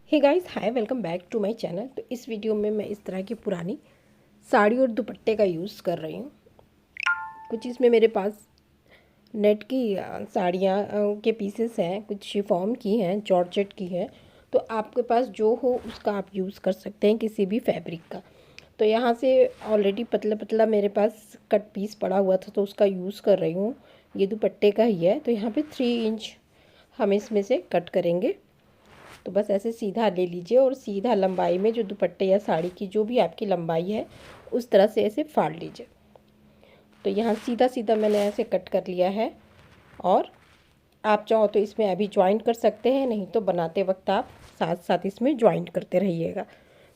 Hey guys, hi, welcome back to my channel. तो इस video में मैं इस तरह की पुरानी साड़ी और दुपट्टे का यूज़ कर रही हूँ। कुछ इसमें मेरे पास नेट की साड़ियाँ के पीसेस हैं, कुछ शिफॉन की हैं, जॉर्जेट की हैं। तो आपके पास जो हो उसका आप यूज़ कर सकते हैं, किसी भी फैब्रिक का। तो यहाँ से ऑलरेडी पतला पतला मेरे पास कट पीस पड़ा हुआ था, तो उसका यूज़ कर रही हूँ। ये दुपट्टे का ही है, तो यहाँ पे 3 इंच हम इसमें से कट करेंगे। तो बस ऐसे सीधा ले लीजिए और सीधा लंबाई में जो दुपट्टे या साड़ी की जो भी आपकी लंबाई है उस तरह से ऐसे फाड़ लीजिए। तो यहाँ सीधा सीधा मैंने ऐसे कट कर लिया है। और आप चाहो तो इसमें अभी ज्वाइंट कर सकते हैं, नहीं तो बनाते वक्त आप साथ साथ इसमें ज्वाइंट करते रहिएगा।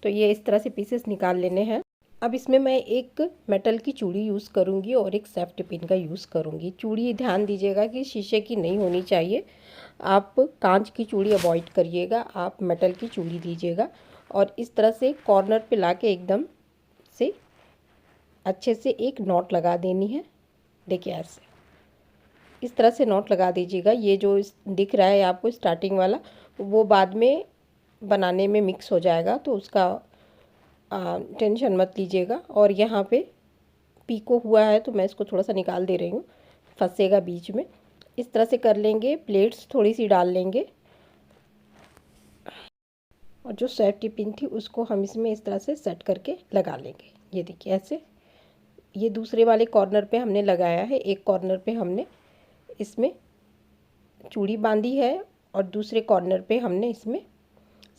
तो ये इस तरह से पीसेस निकाल लेने हैं। अब इसमें मैं एक मेटल की चूड़ी यूज़ करूँगी और एक सेफ्टी पिन का यूज़ करूँगी। चूड़ी ध्यान दीजिएगा कि शीशे की नहीं होनी चाहिए। आप कांच की चूड़ी अवॉइड करिएगा, आप मेटल की चूड़ी लीजिएगा। और इस तरह से कॉर्नर पे लाके एकदम से अच्छे से एक नॉट लगा देनी है। देखिए ऐसे इस तरह से नॉट लगा दीजिएगा। ये जो दिख रहा है आपको स्टार्टिंग वाला, वो बाद में बनाने में मिक्स हो जाएगा, तो उसका टेंशन मत लीजिएगा। और यहाँ पे पीको हुआ है तो मैं इसको थोड़ा सा निकाल दे रही हूँ, फंसेगा बीच में। इस तरह से कर लेंगे, प्लेट्स थोड़ी सी डाल लेंगे और जो सेफ्टी पिन थी उसको हम इसमें इस तरह से सेट करके लगा लेंगे। ये देखिए ऐसे, ये दूसरे वाले कॉर्नर पे हमने लगाया है, एक कॉर्नर पे हमने इसमें चूड़ी बांधी है और दूसरे कॉर्नर पे हमने इसमें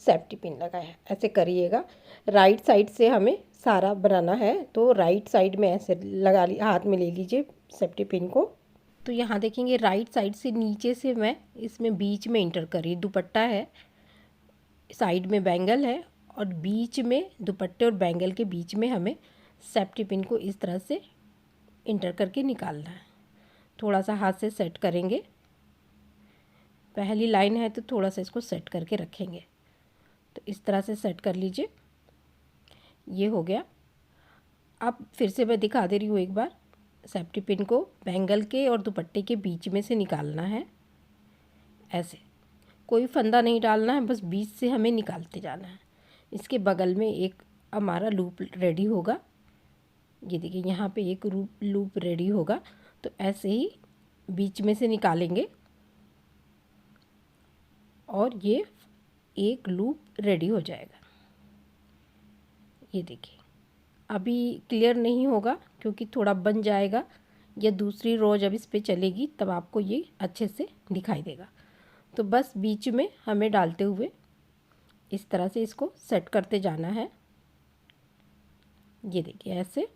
सेफ्टी पिन लगाया है। ऐसे करिएगा। राइट साइड से हमें सारा बनाना है, तो राइट साइड में ऐसे लगा हाथ में ले लीजिए सेफ्टी पिन को। तो यहाँ देखेंगे राइट साइड से नीचे से मैं इसमें बीच में इंटर करी, दुपट्टा है, साइड में बैंगल है और बीच में दुपट्टे और बैंगल के बीच में हमें सेफ्टी पिन को इस तरह से इंटर करके निकालना है। थोड़ा सा हाथ से सेट करेंगे, पहली लाइन है तो थोड़ा सा इसको सेट करके रखेंगे। तो इस तरह से सेट कर लीजिए, ये हो गया। अब फिर से मैं दिखा दे रही हूँ एक बार। सेफ्टी पिन को बैंगल के और दुपट्टे के बीच में से निकालना है। ऐसे कोई फंदा नहीं डालना है, बस बीच से हमें निकालते जाना है। इसके बगल में एक हमारा लूप रेडी होगा। ये देखिए यहाँ पे एक लूप रेडी होगा, तो ऐसे ही बीच में से निकालेंगे और ये एक लूप रेडी हो जाएगा। ये देखिए अभी क्लियर नहीं होगा क्योंकि थोड़ा बन जाएगा, या दूसरी रो जब इस पे चलेगी तब आपको ये अच्छे से दिखाई देगा। तो बस बीच में हमें डालते हुए इस तरह से इसको सेट करते जाना है। ये देखिए ऐसे।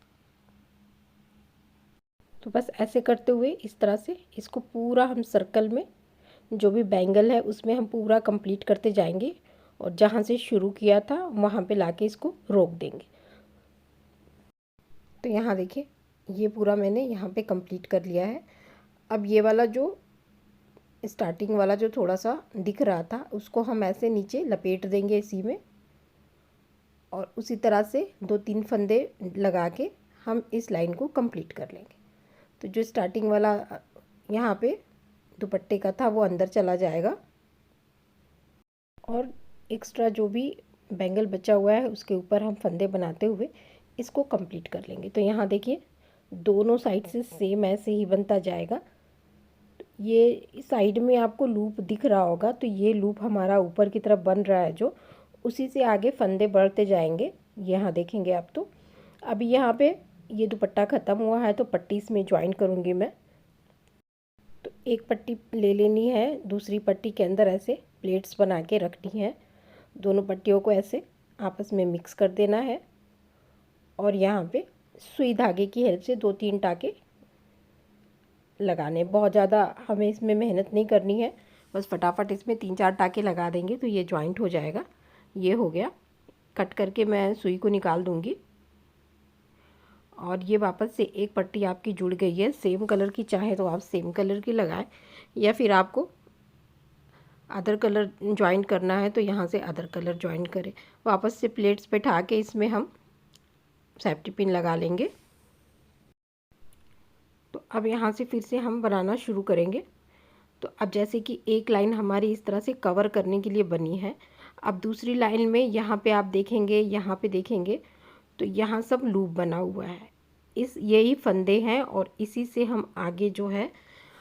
तो बस ऐसे करते हुए इस तरह से इसको पूरा हम सर्कल में जो भी बैंगल है उसमें हम पूरा कंप्लीट करते जाएंगे और जहाँ से शुरू किया था वहाँ पे लाके इसको रोक देंगे। तो यहाँ देखिए ये पूरा मैंने यहाँ पे कंप्लीट कर लिया है। अब ये वाला जो स्टार्टिंग वाला जो थोड़ा सा दिख रहा था उसको हम ऐसे नीचे लपेट देंगे इसी में, और उसी तरह से 2-3 फंदे लगा के हम इस लाइन को कंप्लीट कर लेंगे। तो जो स्टार्टिंग वाला यहाँ पे दुपट्टे का था वो अंदर चला जाएगा और एक्स्ट्रा जो भी बैंगल बचा हुआ है उसके ऊपर हम फंदे बनाते हुए इसको कंप्लीट कर लेंगे। तो यहाँ देखिए दोनों साइड से सेम ऐसे ही बनता जाएगा। ये साइड में आपको लूप दिख रहा होगा, तो ये लूप हमारा ऊपर की तरफ बन रहा है, जो उसी से आगे फंदे बढ़ते जाएंगे। यहाँ देखेंगे आप। तो अभी यहाँ पे ये दुपट्टा ख़त्म हुआ है तो पट्टी इसमें ज्वाइन करूँगी मैं। तो एक पट्टी ले लेनी है, दूसरी पट्टी के अंदर ऐसे प्लेट्स बना के रखनी है। दोनों पट्टियों को ऐसे आपस में मिक्स कर देना है और यहाँ पे सुई धागे की हेल्प से 2-3 टाके लगाने। बहुत ज़्यादा हमें इसमें मेहनत नहीं करनी है, बस फटाफट इसमें 3-4 टाके लगा देंगे तो ये जॉइंट हो जाएगा। ये हो गया। कट करके मैं सुई को निकाल दूँगी और ये वापस से एक पट्टी आपकी जुड़ गई है। सेम कलर की चाहे तो आप सेम कलर की लगाएं, या फिर आपको अदर कलर ज्वाइन करना है तो यहाँ से अदर कलर ज्वाइन करें। वापस से प्लेट्स पे उठा के इसमें हम सेफ्टी पिन लगा लेंगे। तो अब यहाँ से फिर से हम बनाना शुरू करेंगे। तो अब जैसे कि एक लाइन हमारी इस तरह से कवर करने के लिए बनी है, अब दूसरी लाइन में यहाँ पे आप देखेंगे, यहाँ पे देखेंगे तो यहाँ सब लूप बना हुआ है, यही फंदे हैं और इसी से हम आगे जो है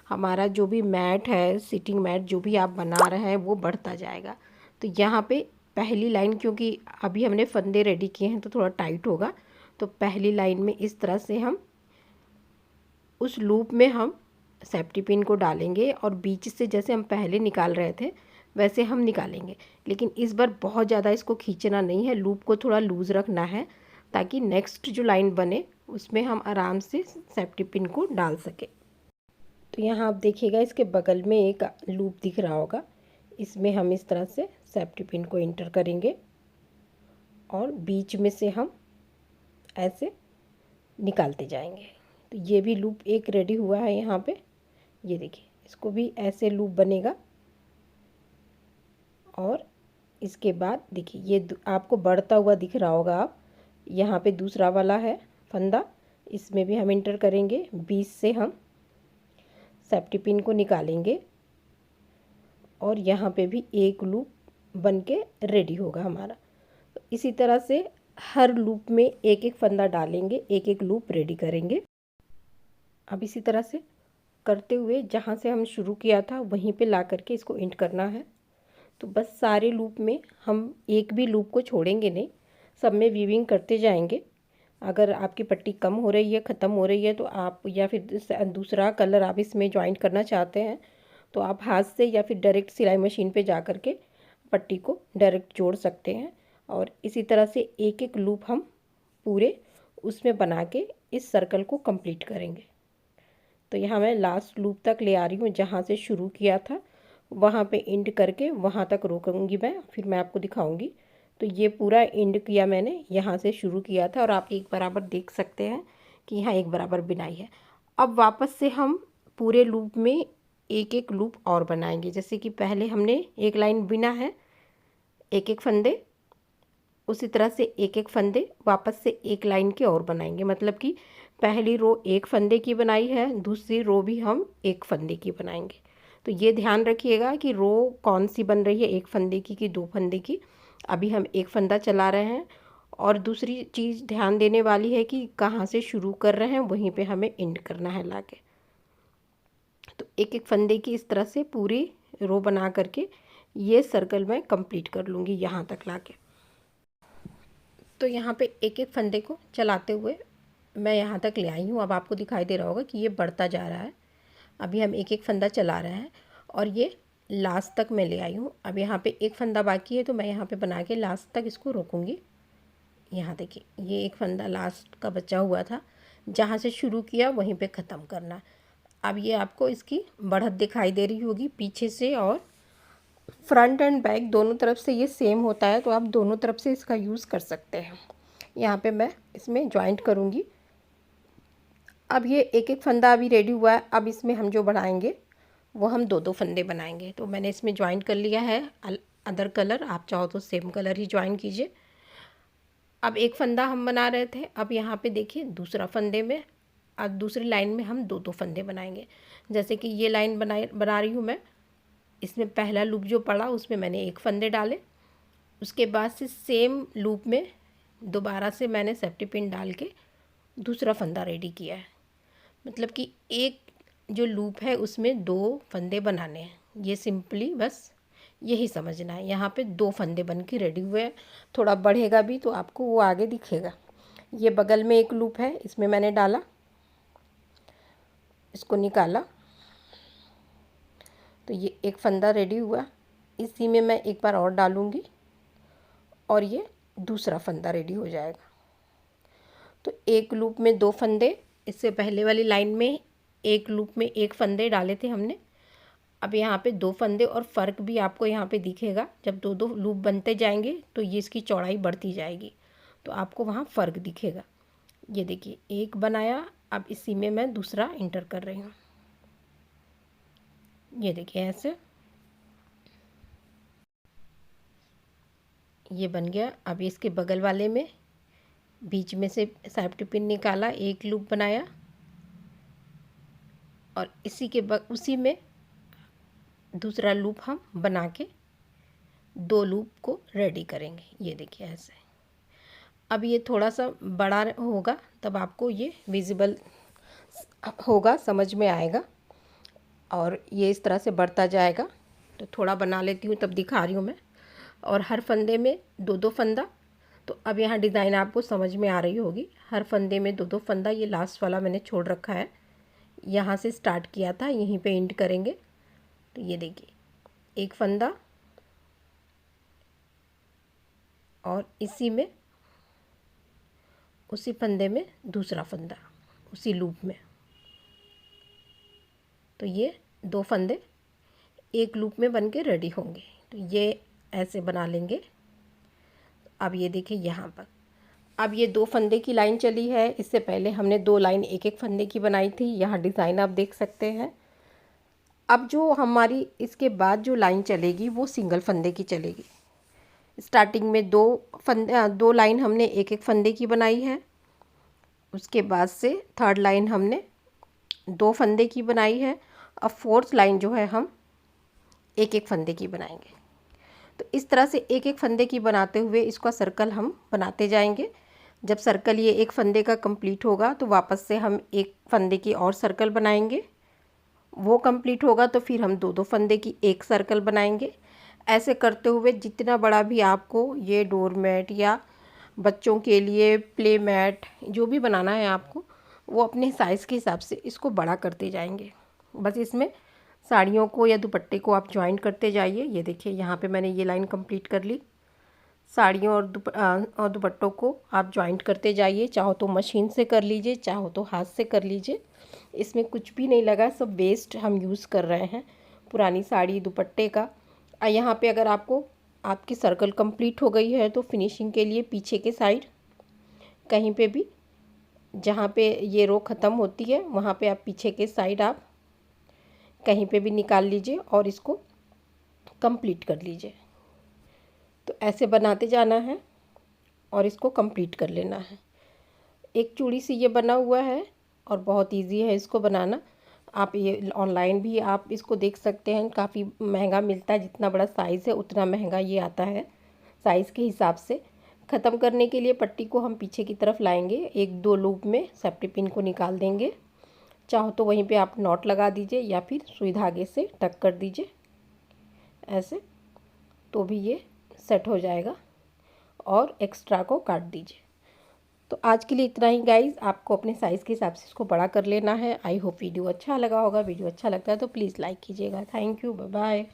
हमारा जो भी मैट है, सिटिंग मैट जो भी आप बना रहे हैं वो बढ़ता जाएगा। तो यहाँ पे पहली लाइन, क्योंकि अभी हमने फंदे रेडी किए हैं तो थोड़ा टाइट होगा, तो पहली लाइन में इस तरह से हम उस लूप में हम सेफ्टी पिन को डालेंगे और बीच से जैसे हम पहले निकाल रहे थे वैसे हम निकालेंगे। लेकिन इस बार बहुत ज़्यादा इसको खींचना नहीं है, लूप को थोड़ा लूज़ रखना है ताकि नेक्स्ट जो लाइन बने उसमें हम आराम से सेफ्टी पिन को डाल सकें। तो यहाँ आप देखिएगा इसके बगल में एक लूप दिख रहा होगा, इसमें हम इस तरह से सेफ्टी पिन को इंटर करेंगे और बीच में से हम ऐसे निकालते जाएंगे। तो ये भी लूप एक रेडी हुआ है यहाँ पे, ये देखिए इसको भी ऐसे लूप बनेगा। और इसके बाद देखिए ये आपको बढ़ता हुआ दिख रहा होगा, आप यहाँ पे दूसरा वाला है फंदा, इसमें भी हम इंटर करेंगे, बीच से हम सेफ्टी पिन को निकालेंगे और यहाँ पे भी एक लूप बन के रेडी होगा हमारा। तो इसी तरह से हर लूप में एक एक फंदा डालेंगे, एक एक लूप रेडी करेंगे। अब इसी तरह से करते हुए जहाँ से हम शुरू किया था वहीं पे ला करके इसको एंड करना है। तो बस सारे लूप में हम एक भी लूप को छोड़ेंगे नहीं, सब में वीविंग करते जाएंगे। अगर आपकी पट्टी कम हो रही है, ख़त्म हो रही है, तो आप या फिर दूसरा कलर आप इसमें ज्वाइंट करना चाहते हैं तो आप हाथ से या फिर डायरेक्ट सिलाई मशीन पे जा कर के पट्टी को डायरेक्ट जोड़ सकते हैं। और इसी तरह से एक एक लूप हम पूरे उसमें बना के इस सर्कल को कंप्लीट करेंगे। तो यहाँ मैं लास्ट लूप तक ले आ रही हूँ, जहाँ से शुरू किया था वहाँ पे एंड करके वहाँ तक रोकूंगी मैं, फिर मैं आपको दिखाऊंगी। तो ये पूरा एंड किया मैंने, यहाँ से शुरू किया था और आप एक बराबर देख सकते हैं कि यहाँ एक बराबर बिनाई है। अब वापस से हम पूरे लूप में एक एक लूप और बनाएंगे, जैसे कि पहले हमने एक लाइन बिना है, एक एक फंदे, उसी तरह से एक एक फंदे वापस से एक लाइन के और बनाएंगे। मतलब कि पहली रो एक फंदे की बनाई है, दूसरी रो भी हम एक फंदे की बनाएंगे। तो ये ध्यान रखिएगा कि रो कौन सी बन रही है, एक फंदे की कि दो फंदे की। अभी हम एक फंदा चला रहे हैं। और दूसरी चीज़ ध्यान देने वाली है कि कहाँ से शुरू कर रहे हैं वहीं पे हमें एंड करना है लाके। तो एक एक फंदे की इस तरह से पूरी रो बना करके ये सर्कल मैं कंप्लीट कर लूँगी यहाँ तक लाके। तो यहाँ पे एक एक फंदे को चलाते हुए मैं यहाँ तक ले आई हूँ। अब आपको दिखाई दे रहा होगा कि ये बढ़ता जा रहा है। अभी हम एक एक फंदा चला रहे हैं और ये लास्ट तक मैं ले आई हूँ। अब यहाँ पे एक फंदा बाकी है तो मैं यहाँ पे बना के लास्ट तक इसको रोकूँगी। यहाँ देखिए ये एक फंदा लास्ट का बचा हुआ था, जहाँ से शुरू किया वहीं पे ख़त्म करना। अब ये आपको इसकी बढ़त दिखाई दे रही होगी पीछे से, और फ्रंट एंड बैक दोनों तरफ से ये सेम होता है तो आप दोनों तरफ से इसका यूज़ कर सकते हैं। यहाँ पे मैं इसमें जॉइंट करूँगी। अब ये एक एक फंदा अभी रेडी हुआ है। अब इसमें हम जो बनाएंगे वो हम दो दो फंदे बनाएंगे। तो मैंने इसमें ज्वाइन कर लिया है अदर कलर, आप चाहो तो सेम कलर ही ज्वाइन कीजिए। अब एक फंदा हम बना रहे थे, अब यहाँ पे देखिए दूसरा फंदे में, अब दूसरी लाइन में हम दो दो फंदे बनाएंगे। जैसे कि ये लाइन बना रही हूँ मैं, इसमें पहला लूप जो पड़ा उसमें मैंने एक फंदे डाले, उसके बाद से सेम लूप में दोबारा से मैंने सेफ्टी पिन डाल के दूसरा फंदा रेडी किया है। मतलब कि एक जो लूप है उसमें दो फंदे बनाने हैं, ये सिंपली बस यही समझना है। यहाँ पे दो फंदे बन के रेडी हुए हैं। थोड़ा बढ़ेगा भी तो आपको वो आगे दिखेगा। ये बगल में एक लूप है, इसमें मैंने डाला, इसको निकाला, तो ये एक फंदा रेडी हुआ। इसी में मैं एक बार और डालूँगी और ये दूसरा फंदा रेडी हो जाएगा। तो एक लूप में दो फंदे, इससे पहले वाली लाइन में एक लूप में एक फंदे डाले थे हमने, अब यहाँ पे दो फंदे। और फ़र्क भी आपको यहाँ पे दिखेगा, जब दो दो लूप बनते जाएंगे तो ये इसकी चौड़ाई बढ़ती जाएगी, तो आपको वहाँ फ़र्क दिखेगा। ये देखिए एक बनाया, अब इसी में मैं दूसरा इंटर कर रही हूँ। ये देखिए ऐसे ये बन गया। अब इसके बगल वाले में बीच में से सेफ्टी पिन निकाला, एक लूप बनाया और इसी के उसी में दूसरा लूप हम बना के 2 लूप को रेडी करेंगे। ये देखिए ऐसे। अब ये थोड़ा सा बड़ा होगा तब आपको ये विजिबल होगा, समझ में आएगा। और ये इस तरह से बढ़ता जाएगा। तो थोड़ा बना लेती हूँ तब दिखा रही हूँ मैं। और हर फंदे में 2-2 फंदा। तो अब यहाँ डिज़ाइन आपको समझ में आ रही होगी। हर फंदे में 2-2 फंदा, ये लास्ट वाला मैंने छोड़ रखा है। यहाँ से स्टार्ट किया था, यहीं पे एंड करेंगे। तो ये देखिए, एक फंदा और इसी में, उसी फंदे में दूसरा फंदा, उसी लूप में। तो ये 2 फंदे एक लूप में बन के रेडी होंगे। तो ये ऐसे बना लेंगे। अब ये देखिए यहाँ पर, अब ये 2 फंदे की लाइन चली है। इससे पहले हमने 2 लाइन एक एक फंदे की बनाई थी। यहाँ डिज़ाइन आप देख सकते हैं। अब जो हमारी इसके बाद जो लाइन चलेगी वो सिंगल फंदे की चलेगी। स्टार्टिंग में 2 लाइन हमने एक एक फंदे की बनाई है। उसके बाद से 3rd लाइन हमने 2 फंदे की बनाई है। अब 4th लाइन जो है हम एक एक फंदे की बनाएंगे। तो इस तरह से एक एक फंदे की बनाते हुए इसका सर्कल हम बनाते जाएंगे। जब सर्कल ये एक फंदे का कंप्लीट होगा तो वापस से हम एक फंदे की और सर्कल बनाएंगे। वो कंप्लीट होगा तो फिर हम 2-2 फंदे की एक सर्कल बनाएंगे। ऐसे करते हुए जितना बड़ा भी आपको ये डोरमेट या बच्चों के लिए प्ले मैट जो भी बनाना है आपको, वो अपने साइज़ के हिसाब से इसको बड़ा करते जाएंगे। बस इसमें साड़ियों को या दुपट्टे को आप जॉइंट करते जाइए। ये देखिए यहाँ पे मैंने ये लाइन कंप्लीट कर ली। साड़ियों और दुपट्टों को आप जॉइंट करते जाइए। चाहो तो मशीन से कर लीजिए, चाहो तो हाथ से कर लीजिए। इसमें कुछ भी नहीं लगा, सब वेस्ट हम यूज़ कर रहे हैं पुरानी साड़ी दुपट्टे का। यहाँ पे अगर आपकी सर्कल कंप्लीट हो गई है तो फिनिशिंग के लिए पीछे के साइड कहीं पे भी, जहाँ पे ये रो ख़त्म होती है वहाँ पे आप पीछे के साइड आप कहीं पे भी निकाल लीजिए और इसको कंप्लीट कर लीजिए। तो ऐसे बनाते जाना है और इसको कंप्लीट कर लेना है। एक चूड़ी से ये बना हुआ है और बहुत इजी है इसको बनाना। आप ये ऑनलाइन भी आप इसको देख सकते हैं, काफ़ी महंगा मिलता है। जितना बड़ा साइज़ है उतना महंगा ये आता है साइज़ के हिसाब से। ख़त्म करने के लिए पट्टी को हम पीछे की तरफ लाएंगे, 1-2 लूप में सेफ्टी पिन को निकाल देंगे। चाहो तो वहीं पे आप नॉट लगा दीजिए या फिर सुई धागे से टक कर दीजिए ऐसे, तो भी ये सेट हो जाएगा। और एक्स्ट्रा को काट दीजिए। तो आज के लिए इतना ही गाइज़। आपको अपने साइज़ के हिसाब से इसको बड़ा कर लेना है। आई होप वीडियो अच्छा लगा होगा। वीडियो अच्छा लगता है तो प्लीज़ लाइक कीजिएगा। Thank you, bye bye.